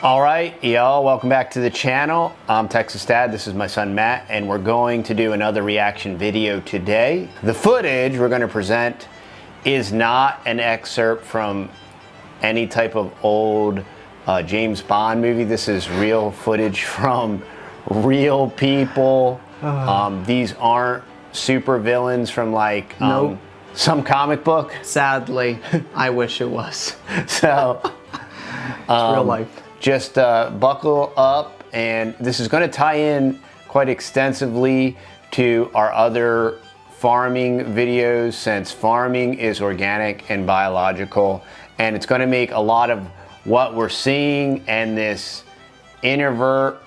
All right, y'all, welcome back to the channel. I'm Texas Dad, this is my son Matt, and we're going to do another reaction video today. The footage we're gonna present is not an excerpt from any type of old James Bond movie. This is real footage from real people. These aren't super villains from like nope. Some comic book. Sadly, I wish it was. So, it's real life. Just buckle up, and this is going to tie in quite extensively to our other farming videos, since farming is organic and biological, and it's going to make a lot of what we're seeing and this inadvertent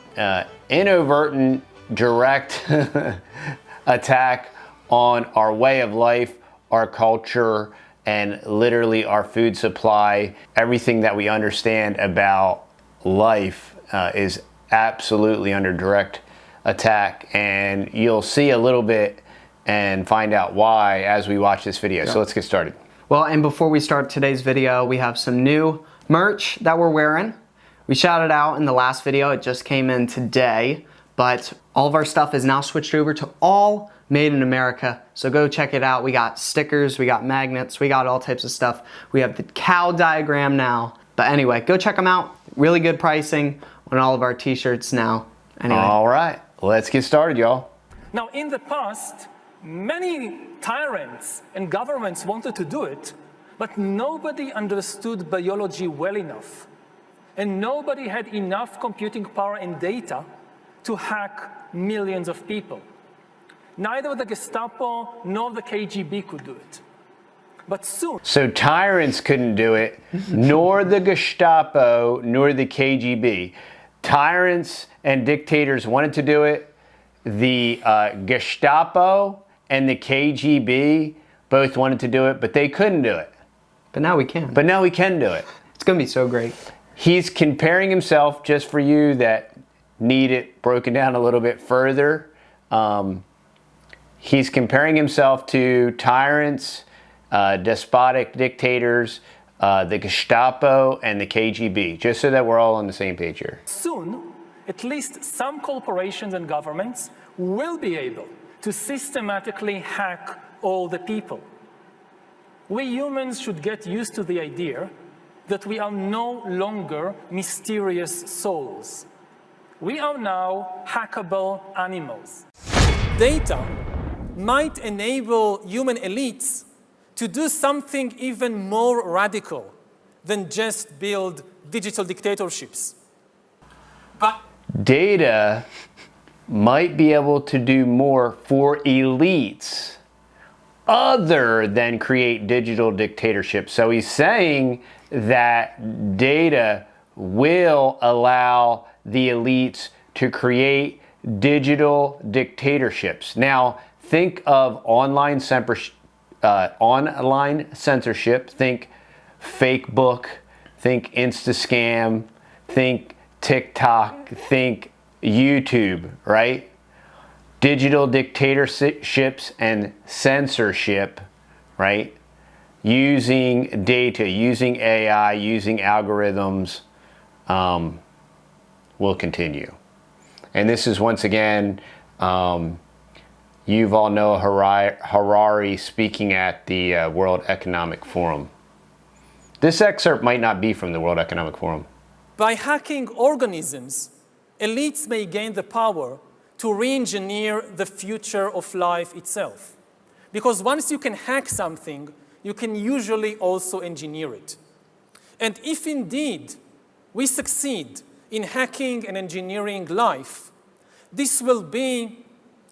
direct attack on our way of life, our culture, and literally our food supply. Everything that we understand about life is absolutely under direct attack, and you'll see a little bit and find out why as we watch this video. So let's get started. Well, and before we start today's video, we have some new merch that we're wearing. We shouted out in the last video, it just came in today, but all of our stuff is now switched over to all made in America. So go check it out. We got stickers, we got magnets, we got all types of stuff. We have the cow diagram now. But anyway, go check them out. Really good pricing on all of our t-shirts now. Anyway. All right, let's get started, y'all. Now, in the past, many tyrants and governments wanted to do it, but nobody understood biology well enough. And nobody had enough computing power and data to hack millions of people. Neither the Gestapo nor the KGB could do it. But soon... So tyrants couldn't do it, nor the Gestapo, nor the KGB. Tyrants and dictators wanted to do it. The Gestapo and the KGB both wanted to do it, but they couldn't do it. But now we can. But now we can do it. It's gonna be so great. He's comparing himself, just for you that need it broken down a little bit further. He's comparing himself to tyrants, despotic dictators, the Gestapo and the KGB, just so that we're all on the same page here. Soon, at least some corporations and governments will be able to systematically hack all the people. We humans should get used to the idea that we are no longer mysterious souls. We are now hackable animals. Data might enable human elites to do something even more radical than just build digital dictatorships. But data might be able to do more for elites other than create digital dictatorships. So he's saying that data will allow the elites to create digital dictatorships. Now, think of online censorship, think fake book, think Insta-scam, think TikTok, think YouTube, right? Digital dictatorships and censorship, right? Using data, using AI, using algorithms, will continue. And this is once again, Yuval Noah Harari speaking at the World Economic Forum. This excerpt might not be from the World Economic Forum. By hacking organisms, elites may gain the power to re-engineer the future of life itself. Because once you can hack something, you can usually also engineer it. And if indeed we succeed in hacking and engineering life, this will be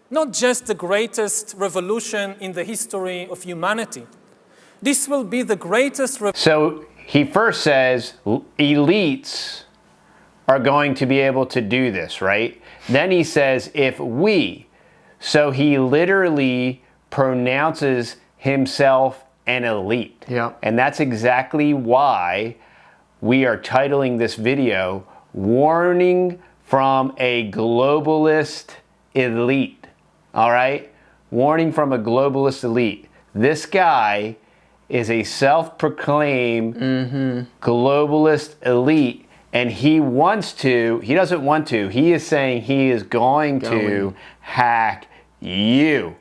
not just the greatest revolution in the history of humanity. This will be the greatest... So he first says elites are going to be able to do this, right? Then he says if we, so he literally pronounces himself an elite. Yeah. And that's exactly why we are titling this video Warning from a Globalist Elite. All right? Warning from a globalist elite. This guy is a self-proclaimed globalist elite, And he doesn't want to, he is saying he is going to hack you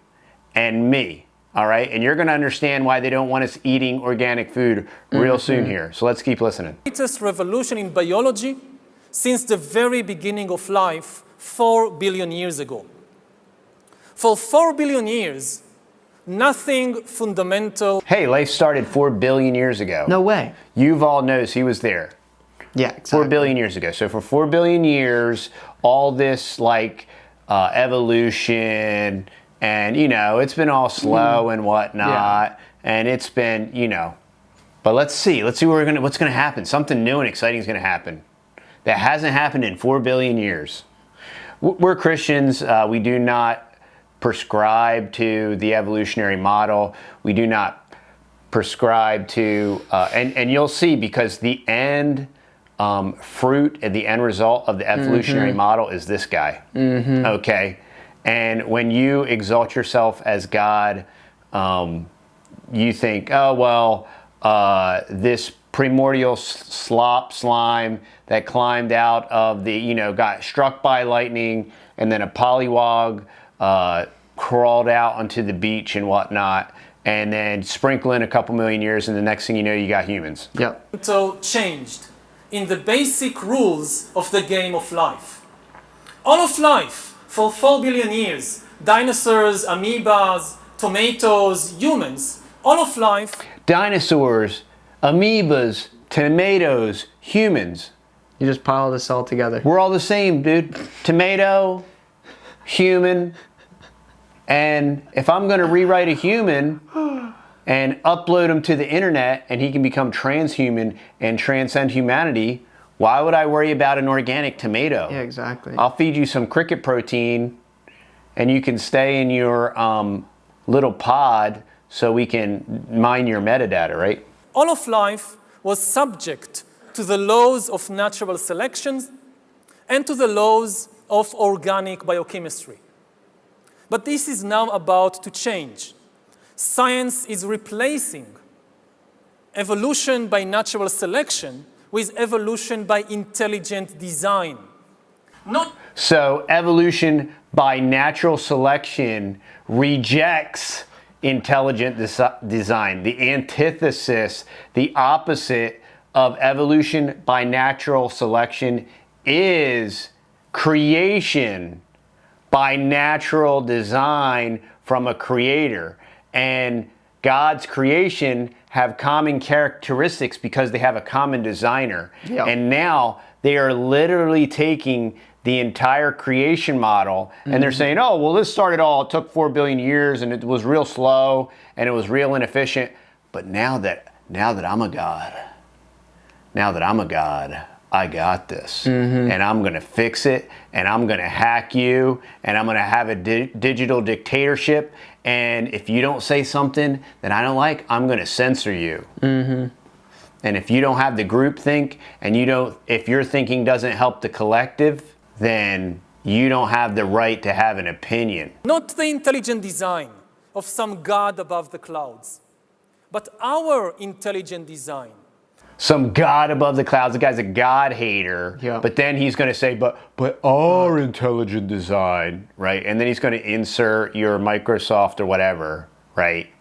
and me. All right, and you're going to understand why they don't want us eating organic food real soon here. So let's keep listening. The greatest revolution in biology since the very beginning of life 4 billion years ago. For 4 billion years, nothing fundamental. Hey, life started 4 billion years ago. No way. Yuval knows, he was there. Yeah, exactly. 4 billion years ago. So for 4 billion years, all this like evolution, and you know, it's been all slow and whatnot, and it's been, you know, but let's see what's gonna happen. Something new and exciting is gonna happen that hasn't happened in 4 billion years. We're Christians. We do not prescribe to the evolutionary model. We do not prescribe to, and you'll see, because the end fruit and the end result of the evolutionary model is this guy. Okay. And when you exalt yourself as God, you think, oh, well, this primordial slime that climbed out of the, you know, got struck by lightning, and then a pollywog crawled out onto the beach and whatnot, and then sprinkle in a couple million years, and the next thing you know, you got humans. Yep. So changed in the basic rules of the game of life. All of life, for 4 billion years, dinosaurs, amoebas, tomatoes, humans, all of life. Dinosaurs, amoebas, tomatoes, humans. You just pile this all together. We're all the same, dude. Tomato, human, and if I'm gonna rewrite a human and upload him to the internet and he can become transhuman and transcend humanity, why would I worry about an organic tomato? Yeah, exactly. I'll feed you some cricket protein and you can stay in your little pod so we can mine your metadata, right? All of life was subject to the laws of natural selection and to the laws of organic biochemistry. But this is now about to change. Science is replacing evolution by natural selection with evolution by intelligent design. So evolution by natural selection rejects intelligent design. The antithesis, the opposite of evolution by natural selection is creation by natural design from a creator. And God's creation have common characteristics because they have a common designer. Yep. And now they are literally taking the entire creation model and they're saying, oh, well, this started all, it took 4 billion years and it was real slow and it was real inefficient. But now that I'm a God, I got this, and I'm gonna fix it, and I'm gonna hack you, and I'm gonna have a digital dictatorship, and if you don't say something that I don't like, I'm gonna censor you. And if you don't have the group think, and if your thinking doesn't help the collective, then you don't have the right to have an opinion. Not the intelligent design of some God above the clouds, but our intelligent design. Some God above the clouds. The guy's a God hater. Yeah. But then he's going to say, but our intelligent design, right? And then he's going to insert your Microsoft or whatever, right?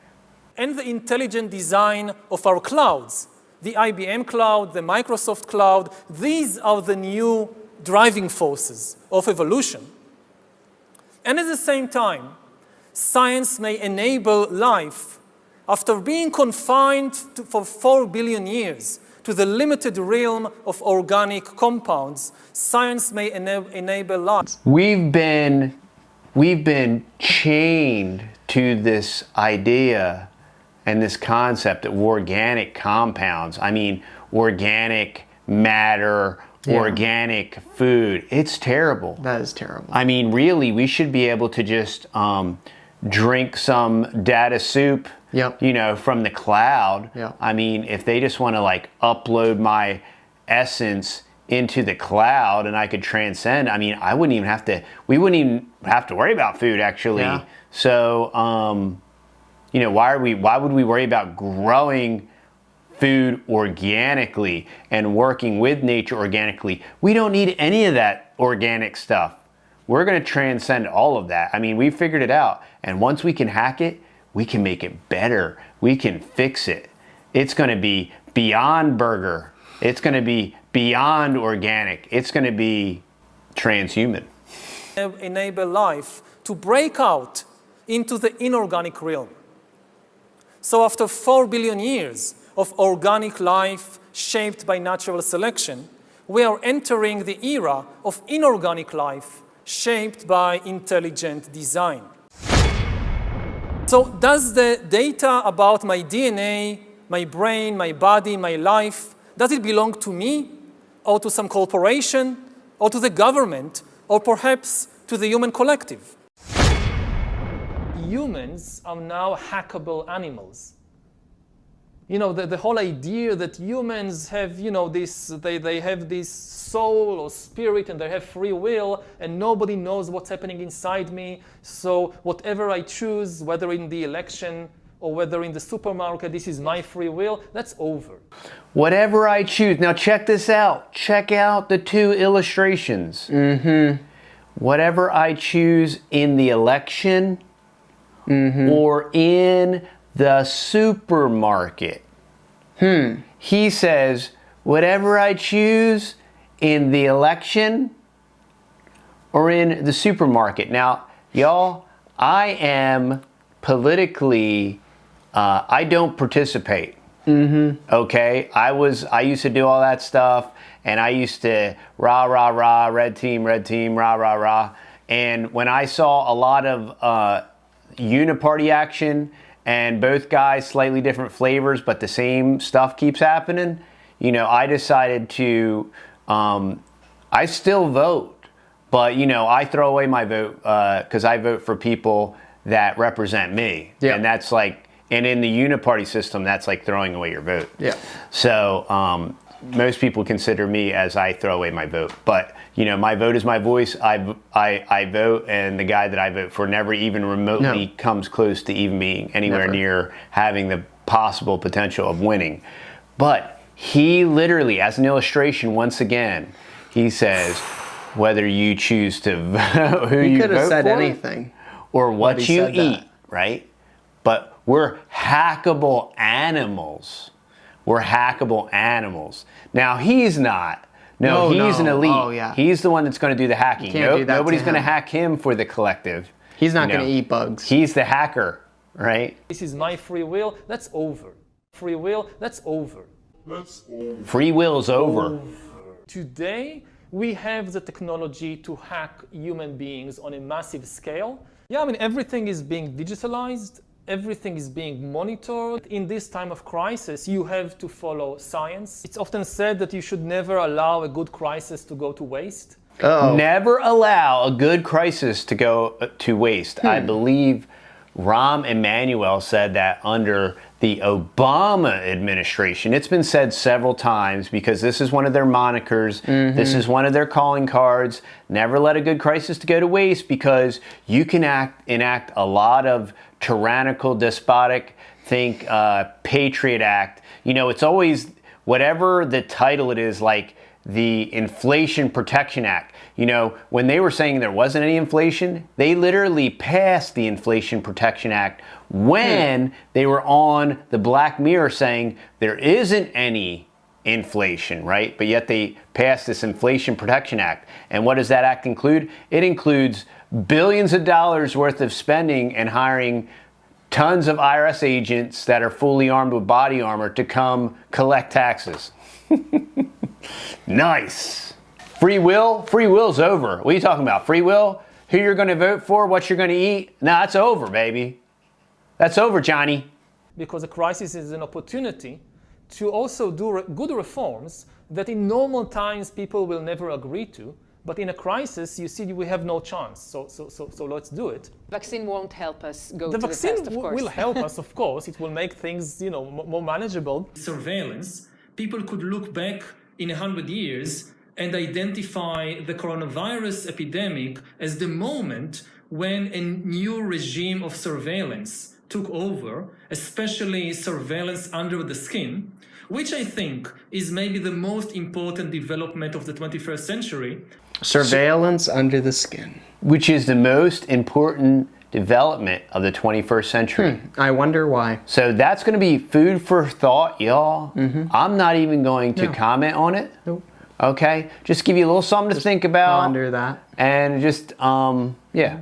And the intelligent design of our clouds, the IBM cloud, the Microsoft cloud, these are the new driving forces of evolution. And at the same time, science may enable life after being confined for 4 billion years to the limited realm of organic compounds. Science may enable life. We've been chained to this idea and this concept of organic compounds. I mean, organic matter, organic food. It's terrible. That is terrible. I mean, really, we should be able to just drink some data soup, you know, from the cloud. I mean, if they just want to like upload my essence into the cloud and I could transcend, I mean, we wouldn't even have to worry about food actually. So, you know, why would we worry about growing food organically and working with nature organically. We don't need any of that organic stuff. We're going to transcend all of that. I mean, we figured it out. And once we can hack it, we can make it better. We can fix it. It's going to be beyond burger. It's going to be beyond organic. It's going to be transhuman. Enable life to break out into the inorganic realm. So after 4 billion years of organic life shaped by natural selection, we are entering the era of inorganic life shaped by intelligent design. So does the data about my DNA, my brain, my body, my life, does it belong to me or to some corporation or to the government or perhaps to the human collective? Humans are now hackable animals. You know, the whole idea that humans have, you know, they have this soul or spirit and they have free will and nobody knows what's happening inside me. So whatever I choose, whether in the election or whether in the supermarket, this is my free will, that's over. Whatever I choose. Now check this out. Check out the two illustrations. Whatever I choose in the election or in the supermarket. He says, whatever I choose in the election or in the supermarket. Now, y'all, I am politically, I don't participate. Okay? I used to do all that stuff, and I used to rah, rah, rah, red team, rah, rah, rah. And when I saw a lot of uniparty action, and both guys slightly different flavors, but the same stuff keeps happening, you know, I decided to, I still vote, but, you know, I throw away my vote because I vote for people that represent me. Yeah. And that's like, and in the uniparty system, that's like throwing away your vote. Yeah. So most people consider me as I throw away my vote. But, you know, my vote is my voice. I vote, and the guy that I vote for never even remotely comes close to even being anywhere near having the possible potential of winning. But he literally, as an illustration, once again, he says, whether you choose to vote, who you vote for. He could have said anything. Or what you eat, right? But we're hackable animals. We're hackable animals. Now, he's not. No, he's an elite. Oh, yeah. He's the one that's going to do the hacking. Nobody's going to hack him for the collective. He's not going to eat bugs. He's the hacker, right? This is my free will. That's over. Free will, that's over. That's over. Free will's over. Today, we have the technology to hack human beings on a massive scale. Yeah, I mean, everything is being digitalized. Everything is being monitored. In this time of crisis, you have to follow science. It's often said that you should never allow a good crisis to go to waste. Never allow a good crisis to go to waste. I believe Rahm Emanuel said that under the Obama administration. It's been said several times because this is one of their monikers. This is one of their calling cards. Never let a good crisis to go to waste, because you can enact a lot of tyrannical, despotic, Patriot Act. You know, it's always whatever the title it is, like the Inflation Protection Act. You know, when they were saying there wasn't any inflation, they literally passed the Inflation Protection Act when they were on the Black Mirror saying there isn't any inflation, right? But yet they passed this Inflation Protection Act. And what does that act include? It includes billions of dollars worth of spending and hiring tons of IRS agents that are fully armed with body armor to come collect taxes. Nice. Free will? Free will's over. What are you talking about? Free will? Who you're going to vote for? What you're going to eat? No, that's over, baby. That's over, Johnny. Because a crisis is an opportunity to also do good reforms that in normal times people will never agree to. But in a crisis, you see, we have no chance. So let's do it. Vaccine won't help us go to the test, of course. The vaccine will help us, of course. It will make things, you know, more manageable. Surveillance. People could look back in 100 years and identify the coronavirus epidemic as the moment when a new regime of surveillance took over, especially surveillance under the skin, which I think is maybe the most important development of the 21st century. Surveillance under the skin. Which is the most important development of the 21st century. I wonder why. So that's going to be food for thought, y'all. I'm not even going to comment on it. Nope. Okay? Just give you a little something to think about. Ponder that. And just, yeah,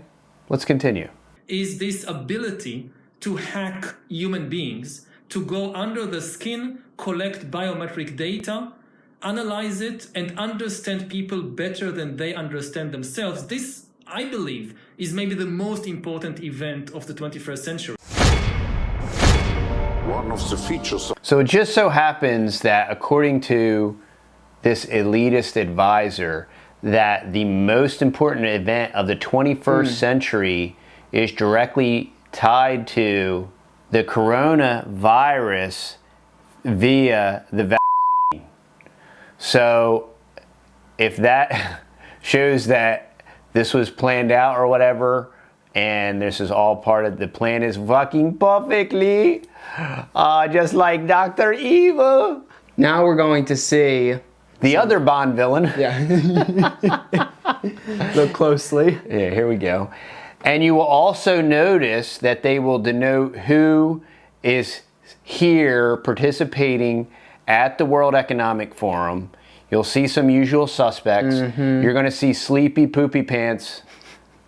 let's continue. Is this ability to hack human beings, to go under the skin, collect biometric data, analyze it, and understand people better than they understand themselves. This, I believe, is maybe the most important event of the 21st century. One of the features. So it just so happens that according to this elitist advisor, that the most important event of the 21st century is directly tied to the coronavirus via the vaccine. So if that shows that this was planned out or whatever, and this is all part of the plan is fucking perfectly, just like Dr. Evil. Now we're going to see The other Bond villain. Yeah. Look closely. Yeah, here we go. And you will also notice that they will denote who is here participating at the World Economic Forum. You'll see some usual suspects. Mm-hmm. You're going to see Sleepy Poopy Pants,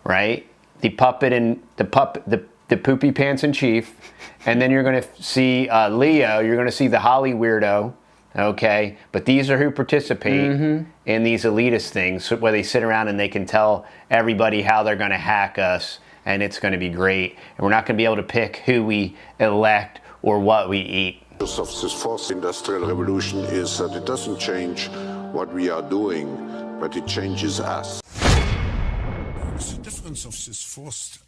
right? The puppet and the Poopy Pants in chief. And then you're going to see Leo. You're going to see the Holly Weirdo. Okay, but these are who participate in these elitist things where they sit around and they can tell everybody how they're going to hack us, and it's going to be great. And we're not going to be able to pick who we elect or what we eat. Of this fourth industrial revolution is that it doesn't change what we are doing, but it changes us. The difference of this fourth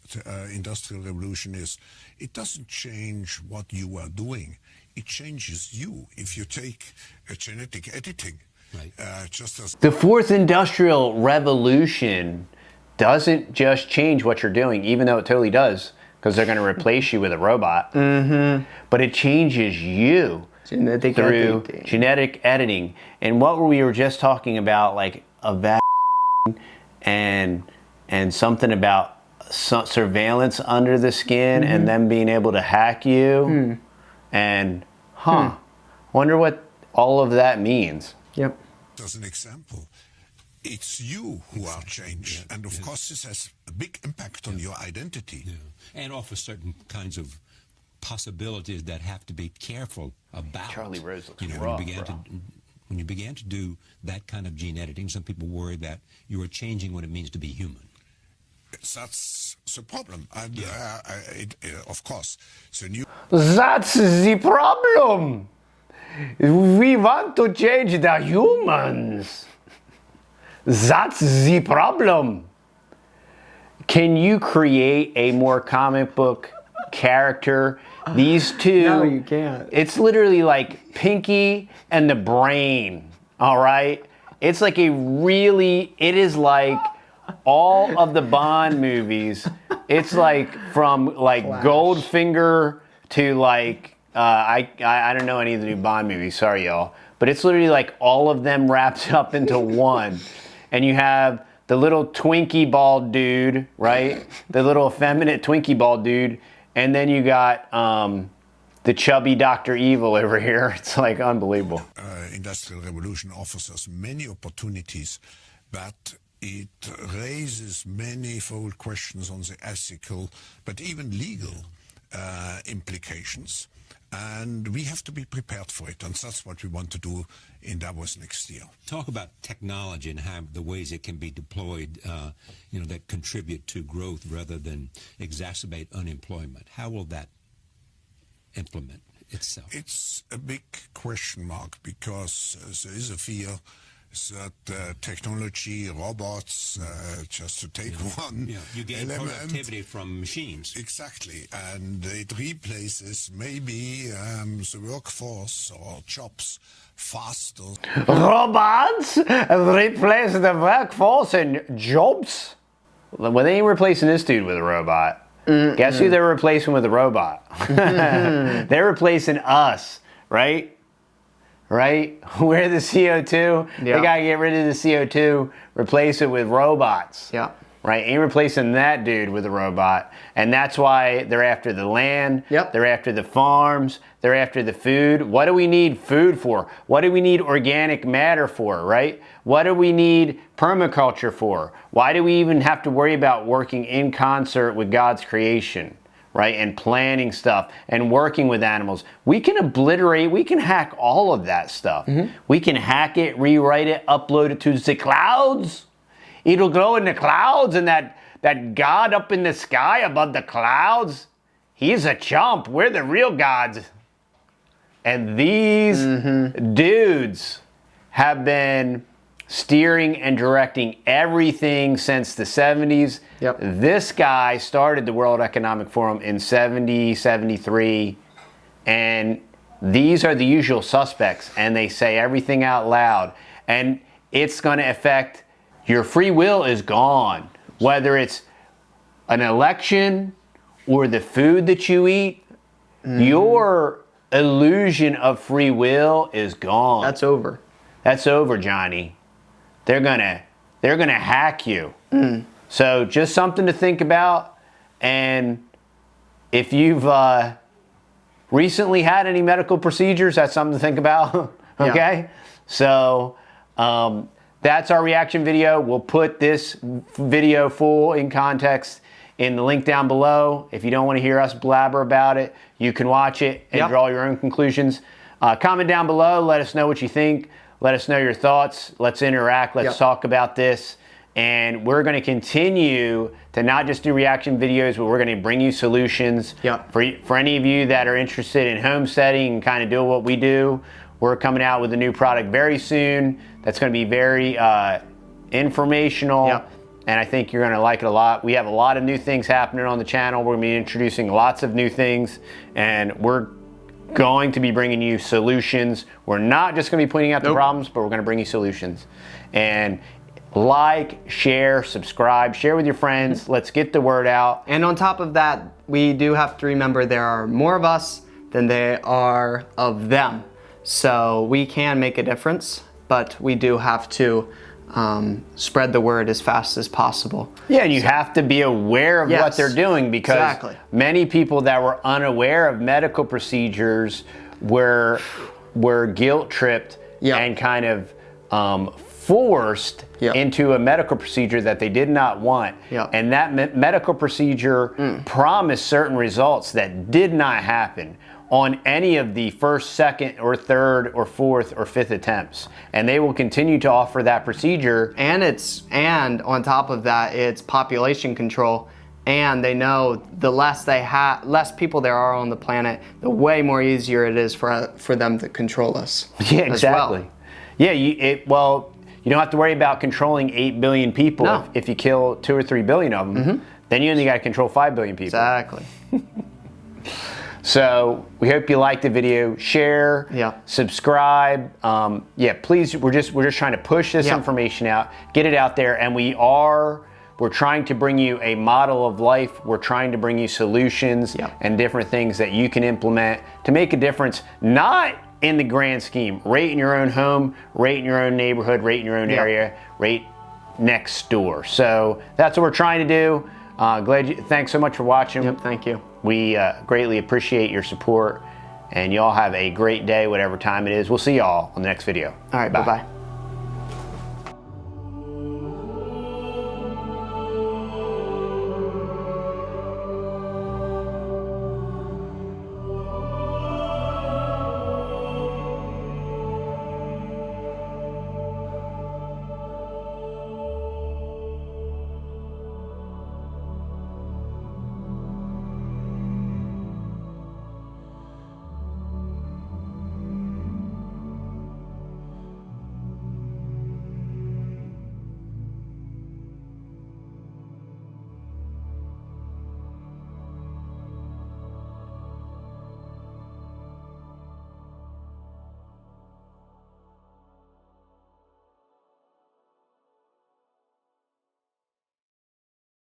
industrial revolution is it doesn't change what you are doing. It changes you. If you take a genetic editing, right. Just as the fourth industrial revolution doesn't just change what you're doing, even though it totally does, because they're going to replace you with a robot. But it changes you through genetic editing. And what we were just talking about, like a vaccine and something about surveillance under the skin and them being able to hack you. And, wonder what all of that means. Yep. As an example, it's you who are changed. Yeah. And of course, this has a big impact on your identity. Yeah. And offers certain kinds of possibilities that have to be careful about. Charlie Rose looks rough, when you began to do that kind of gene editing, some people worry that you are changing what it means to be human. That's the problem. And, of course. So That's the problem. We want to change the humans. That's the problem. Can you create a more comic book character? These two. No, you can't. It's literally like Pinky and the Brain. All right? It's like it is like all of the Bond movies. It's like from like Flash. Goldfinger to like I don't know any of the new Bond movies, sorry y'all, but it's literally like all of them wrapped up into one. And you have the little Twinkie bald dude, right? The little effeminate Twinkie bald dude, and then you got the chubby Dr. Evil over here. It's like unbelievable. Industrial Revolution offers us many opportunities, but it raises manifold questions on the ethical, but even legal implications. And we have to be prepared for it. And that's what we want to do in Davos next year. Talk about technology and how the ways it can be deployed, that contribute to growth rather than exacerbate unemployment. How will that implement itself? It's a big question mark because there is a fear that technology, robots, just to take one you gain element, productivity from machines. Exactly, and it replaces maybe the workforce or jobs faster. Robots replace the workforce and jobs? Well, they ain't replacing this dude with a robot. Guess who they're replacing with a robot? They're replacing us, right? right? Where the CO2, they gotta get rid of the CO2, replace it with robots. Yeah. Right, ain't replacing that dude with a robot. And that's why they're after the land, they're after the farms, they're after the food. What do we need food for? What do we need organic matter for, right? What do we need permaculture for? Why do we even have to worry about working in concert with God's creation, right? And planning stuff and working with animals. We can obliterate, we can hack all of that stuff. We can hack it, rewrite it, upload it to the clouds. It'll go in the clouds, and that God up in the sky above the clouds, he's a chump. We're the real gods. And these dudes have been steering and directing everything since the 70s. This guy started the World Economic Forum in 70, 73, and these are the usual suspects, and they say everything out loud. And it's going to affect your free will is gone, whether it's an election or the food that you eat. Your illusion of free will is gone. That's over. That's over, Johnny. They're gonna hack you. So just something to think about. And if you've recently had any medical procedures, that's something to think about. Okay, so. That's our reaction video. We'll put this video full in context in the link down below. If you don't want to hear us blabber about it, you can watch it and draw your own conclusions. Comment down below. Let us know what you think. Let us know your thoughts. Let's interact. Let's talk about this. And we're going to continue to not just do reaction videos, but we're going to bring you solutions. For any of you that are interested in homesteading and kind of doing what we do, we're coming out with a new product very soon that's going to be very informational, and I think you're going to like it a lot. We have a lot of new things happening on the channel. We're going to be introducing lots of new things, and we're going to be bringing you solutions. We're not just going to be pointing out the problems, but we're going to bring you solutions. And like, share, subscribe, share with your friends. Let's get the word out. And on top of that, we do have to remember there are more of us than there are of them. So we can make a difference, but we do have to spread the word as fast as possible. Yeah, and you have to be aware of what they're doing, because many people that were unaware of medical procedures were guilt tripped and kind of forced into a medical procedure that they did not want. And that medical procedure promised certain results that did not happen on any of the first, second, or third, or fourth, or fifth attempts. And they will continue to offer that procedure. And on top of that, it's population control. And they know the less people there are on the planet, the way more easier it is for them to control us. Yeah, exactly. Yeah, you don't have to worry about controlling 8 billion people if you kill 2 or 3 billion of them. Then you only got to control 5 billion people. Exactly. So we hope you liked the video. Share, subscribe. Please. We're just trying to push this information out, get it out there, and we're trying to bring you a model of life. We're trying to bring you solutions and different things that you can implement to make a difference, not in the grand scheme, right in your own home, right in your own neighborhood, right in your own area, right next door. So that's what we're trying to do. Thanks so much for watching. Thank you. We greatly appreciate your support, and y'all have a great day, whatever time it is. We'll see y'all on the next video. All right, bye-bye.